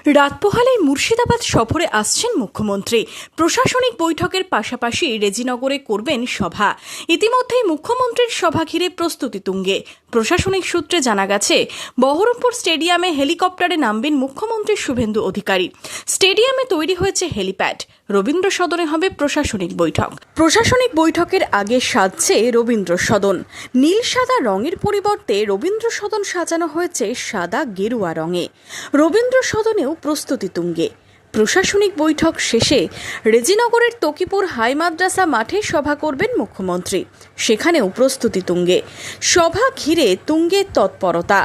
রাত পোহালেই মুর্শিদাবাদ সফরে আসছেন মুখ্যমন্ত্রী। প্রশাসনিক বৈঠকের পাশাপাশি রেজিনগরে করবেন সভা। ইতিমধ্যেই মুখ্যমন্ত্রীর সভা ঘিরে প্রস্তুতি তুঙ্গে। প্রশাসনিক সূত্রে জানা গেছে, বহরমপুর স্টেডিয়ামে হেলিকপ্টারে নামবেন মুখ্যমন্ত্রী শুভেন্দু অধিকারী। স্টেডিয়ামে তৈরি হয়েছে হেলিপ্যাড। রবীন্দ্র সদনে হবে প্রশাসনিক বৈঠক। প্রশাসনিক বৈঠকের আগে সাজছে রবীন্দ্র সদন। নীল সাদা রঙের পরিবর্তে রবীন্দ্র সদন সাজানো হয়েছে সাদা গেরুয়া রঙে। রবীন্দ্র সদনেও প্রস্তুতি তুঙ্গে। প্রশাসনিক বৈঠক শেষে রেজিনগরের তকিপুর হাই মাদ্রাসা মাঠে সভা করবেন মুখ্যমন্ত্রী। সেখানেও প্রস্তুতি তুঙ্গে। সভা ঘিরে তুঙ্গে তৎপরতা।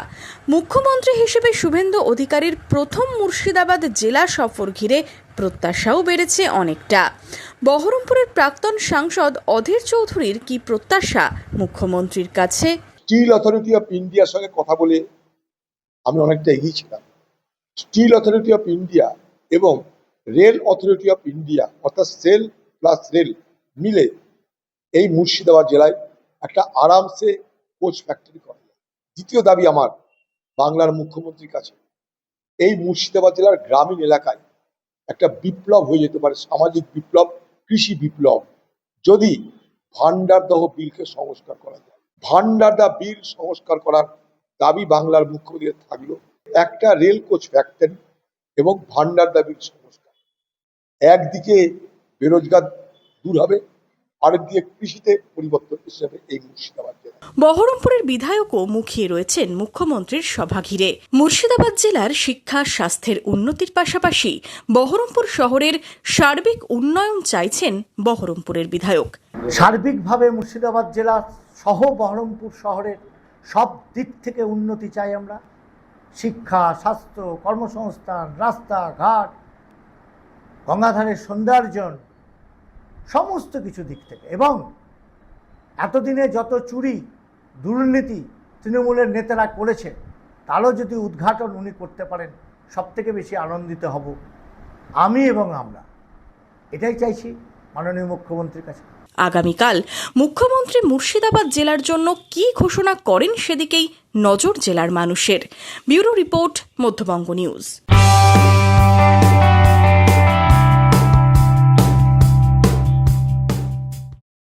মুখ্যমন্ত্রী হিসেবে শুভেন্দু অধিকারীর প্রথম মুর্শিদাবাদ জেলা সফর ঘিরে প্রত্যাশাও বেড়েছে অনেকটা। বহরমপুরের প্রাক্তন সাংসদ অধীর চৌধুরীর কি প্রত্যাশা মুখ্যমন্ত্রীর কাছে? স্টিল অথরিটি অফ ইন্ডিয়ার সঙ্গে কথা বলে আমি অনেকটা এগিয়েছিলাম। স্টিল অথরিটি অফ ইন্ডিয়া এবং রেল অথরিটি অফ ইন্ডিয়া অর্থাৎ সেল প্লাস রেল মিলে এই মুর্শিদাবাদ জেলায় একটা আরামসে কোচ ফ্যাক্টরি করা যায়। দ্বিতীয় দাবি আমার বাংলার মুখ্যমন্ত্রীর কাছে, এই মুর্শিদাবাদ জেলার গ্রামীণ এলাকায় একটা বিপ্লব হয়ে যেতে পারে, সামাজিক বিপ্লব, কৃষি বিপ্লব, যদি ভান্ডারদহ বিলকে সংস্কার করা যায়। ভান্ডারদা বিল সংস্কার করার দাবি বাংলার মুখ্যমন্ত্রীর থাকলো। একটা রেল কোচ ফ্যাক্টরি এবং ভান্ডারদা বিল সংস্কার, একদিকে বেরোজগার দূর হবে, আরেকদিকে কৃষিতে পরিবর্তন হিসেবে এই মুর্শিদাবাদ জেলা। বহরমপুরের বিধায়কও মুখিয়ে রয়েছেন মুখ্যমন্ত্রীর সভা ঘিরে। মুর্শিদাবাদ জেলার শিক্ষা স্বাস্থ্যের উন্নতির পাশাপাশি বহরমপুর শহরের সার্বিক উন্নয়ন চাইছেন বহরমপুরের বিধায়ক। সার্বিকভাবে মুর্শিদাবাদ জেলা সহ বহরমপুর শহরের সব দিক থেকে উন্নতি চাই আমরা। শিক্ষা, স্বাস্থ্য, কর্মসংস্থান, রাস্তাঘাট, গঙ্গাধারের সৌন্দর্যন, সমস্ত কিছু দিক থেকে। এবং এতদিনে যত চুরি দুর্নীতি তৃণমূলের নেতারা করেছে, তারও যদি উদ্ঘাটন উনি করতে পারেন, সব থেকে বেশি আনন্দিত হব আমি এবং আমরা। এটাই চাইছি মাননীয় মুখ্যমন্ত্রীর কাছে। আগামীকাল মুখ্যমন্ত্রী মুর্শিদাবাদ জেলার জন্য কী ঘোষণা করেন সেদিকেই নজর জেলার মানুষের। Bureau report, Madhyabanga news.